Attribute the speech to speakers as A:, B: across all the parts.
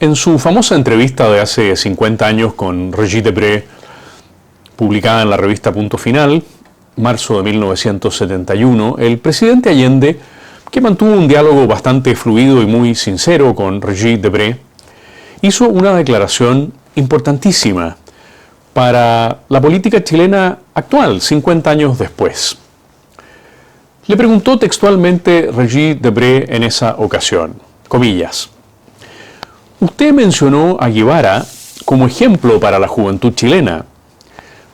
A: En su famosa entrevista de hace 50 años con Regis Debray, publicada en la revista Punto Final, marzo de 1971, el presidente Allende, que mantuvo un diálogo bastante fluido y muy sincero con Regis Debray, hizo una declaración importantísima para la política chilena actual, 50 años después. Le preguntó textualmente Regis Debray en esa ocasión, comillas, «Usted mencionó a Guevara como ejemplo para la juventud chilena.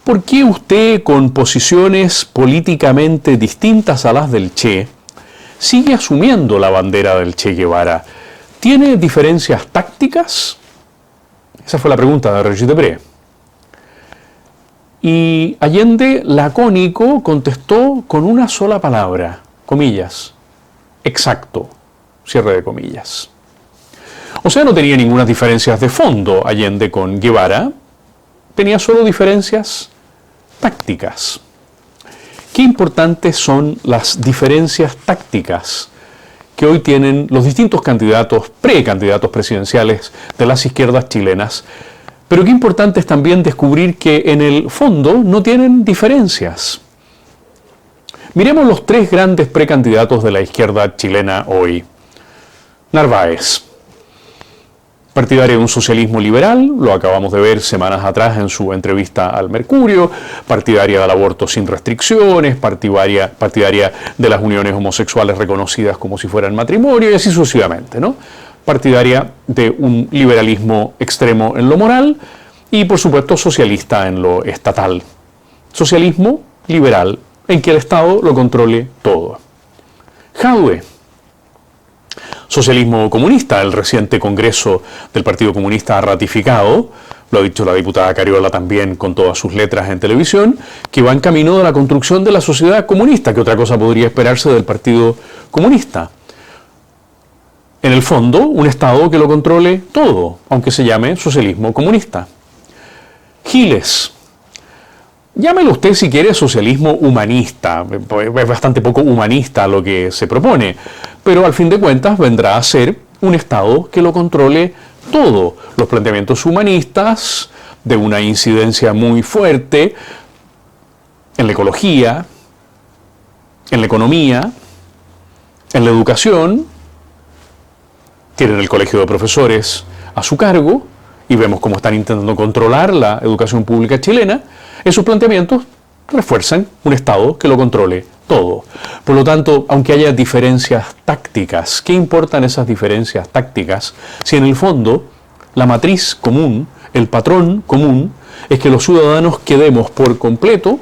A: ¿Por qué usted, con posiciones políticamente distintas a las del Che, sigue asumiendo la bandera del Che Guevara? ¿Tiene diferencias tácticas?» Esa fue la pregunta de Regis Debray. Y Allende, lacónico, contestó con una sola palabra, comillas, exacto, cierre de comillas. O sea, no tenía ninguna diferencias de fondo Allende con Guevara, tenía solo diferencias tácticas. Qué importantes son las diferencias tácticas que hoy tienen los distintos candidatos, precandidatos presidenciales de las izquierdas chilenas, pero qué importante es también descubrir que en el fondo no tienen diferencias. Miremos los tres grandes precandidatos de la izquierda chilena hoy. Narváez, partidario de un socialismo liberal, lo acabamos de ver semanas atrás en su entrevista al Mercurio, partidaria del aborto sin restricciones, partidaria de las uniones homosexuales reconocidas como si fueran matrimonio y así sucesivamente, ¿no? Partidaria de un liberalismo extremo en lo moral y, por supuesto, socialista en lo estatal. Socialismo liberal en que el Estado lo controle todo. Jadwe, socialismo comunista, el reciente Congreso del Partido Comunista ha ratificado, lo ha dicho la diputada Cariola también con todas sus letras en televisión, que va en camino de la construcción de la sociedad comunista, que otra cosa podría esperarse del Partido Comunista. En el fondo, un Estado que lo controle todo, aunque se llame socialismo comunista. Giles, llámelo usted si quiere socialismo humanista, es bastante poco humanista lo que se propone, pero al fin de cuentas vendrá a ser un Estado que lo controle todo. Los planteamientos humanistas de una incidencia muy fuerte en la ecología, en la economía, en la educación, tienen el colegio de profesores a su cargo y vemos cómo están intentando controlar la educación pública chilena. Esos planteamientos refuerzan un Estado que lo controle todo. Por lo tanto, aunque haya diferencias tácticas, ¿qué importan esas diferencias tácticas si en el fondo la matriz común, el patrón común, es que los ciudadanos quedemos por completo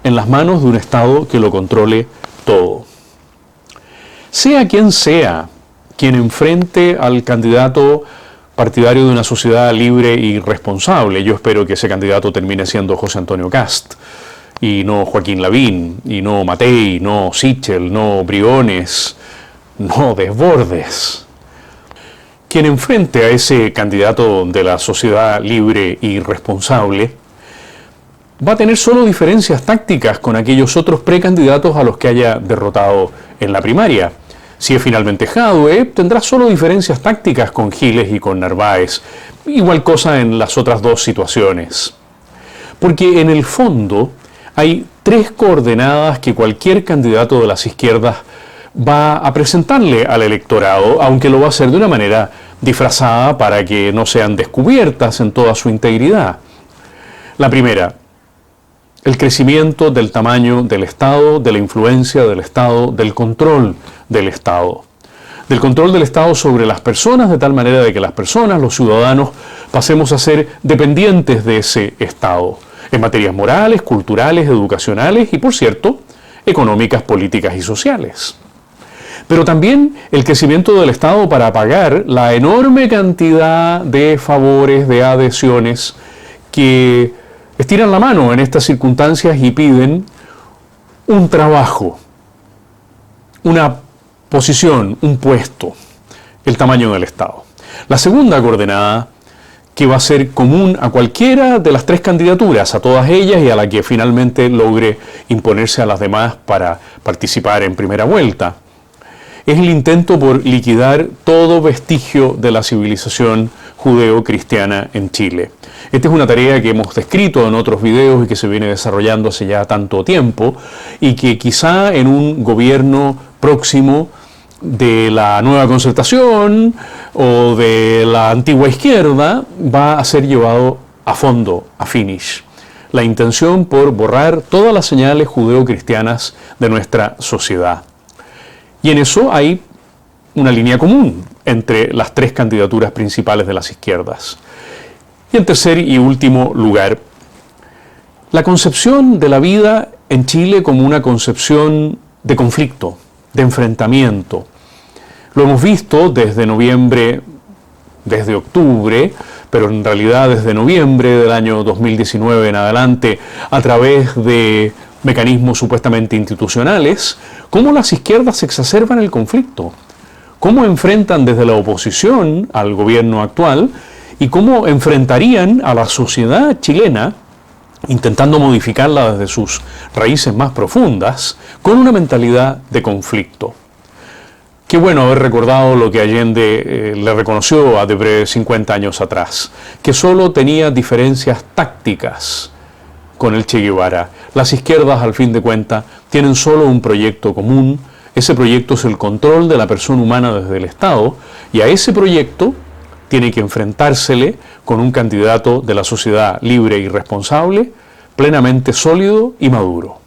A: en las manos de un Estado que lo controle todo? Sea quien enfrente al candidato partidario de una sociedad libre y responsable, yo espero que ese candidato termine siendo José Antonio Kast, y no Joaquín Lavín, y no Matei, no Sichel, no Briones, no Desbordes. Quien enfrente a ese candidato de la sociedad libre y responsable va a tener solo diferencias tácticas con aquellos otros precandidatos a los que haya derrotado en la primaria. Si es finalmente Jadwe, tendrá solo diferencias tácticas con Giles y con Narváez. Igual cosa en las otras dos situaciones. Porque en el fondo hay tres coordenadas que cualquier candidato de las izquierdas va a presentarle al electorado, aunque lo va a hacer de una manera disfrazada para que no sean descubiertas en toda su integridad. La primera, el crecimiento del tamaño del Estado, de la influencia del Estado, del control del Estado. Del control del Estado sobre las personas, de tal manera de que las personas, los ciudadanos, pasemos a ser dependientes de ese Estado, en materias morales, culturales, educacionales y, por cierto, económicas, políticas y sociales. Pero también el crecimiento del Estado para pagar la enorme cantidad de favores, de adhesiones que estiran la mano en estas circunstancias y piden un trabajo, una posición, un puesto, el tamaño del Estado. La segunda coordenada, que va a ser común a cualquiera de las tres candidaturas, a todas ellas y a la que finalmente logre imponerse a las demás para participar en primera vuelta, es el intento por liquidar todo vestigio de la civilización judeo-cristiana en Chile. Esta es una tarea que hemos descrito en otros videos y que se viene desarrollando hace ya tanto tiempo y que quizá en un gobierno próximo de la Nueva Concertación o de la antigua izquierda va a ser llevado a fondo, a finish. La intención por borrar todas las señales judeo-cristianas de nuestra sociedad. Y en eso hay una línea común entre las tres candidaturas principales de las izquierdas. Y en tercer y último lugar, la concepción de la vida en Chile como una concepción de conflicto, de enfrentamiento. Lo hemos visto desde octubre, pero en realidad desde noviembre del año 2019 en adelante, a través de mecanismos supuestamente institucionales, cómo las izquierdas exacerban el conflicto, cómo enfrentan desde la oposición al gobierno actual y cómo enfrentarían a la sociedad chilena, intentando modificarla desde sus raíces más profundas, con una mentalidad de conflicto. Qué bueno haber recordado lo que Allende le reconoció a Debré 50 años atrás, que solo tenía diferencias tácticas con el Che Guevara. Las izquierdas, al fin de cuentas, tienen solo un proyecto común. Ese proyecto es el control de la persona humana desde el Estado, y a ese proyecto tiene que enfrentársele con un candidato de la sociedad libre y responsable, plenamente sólido y maduro.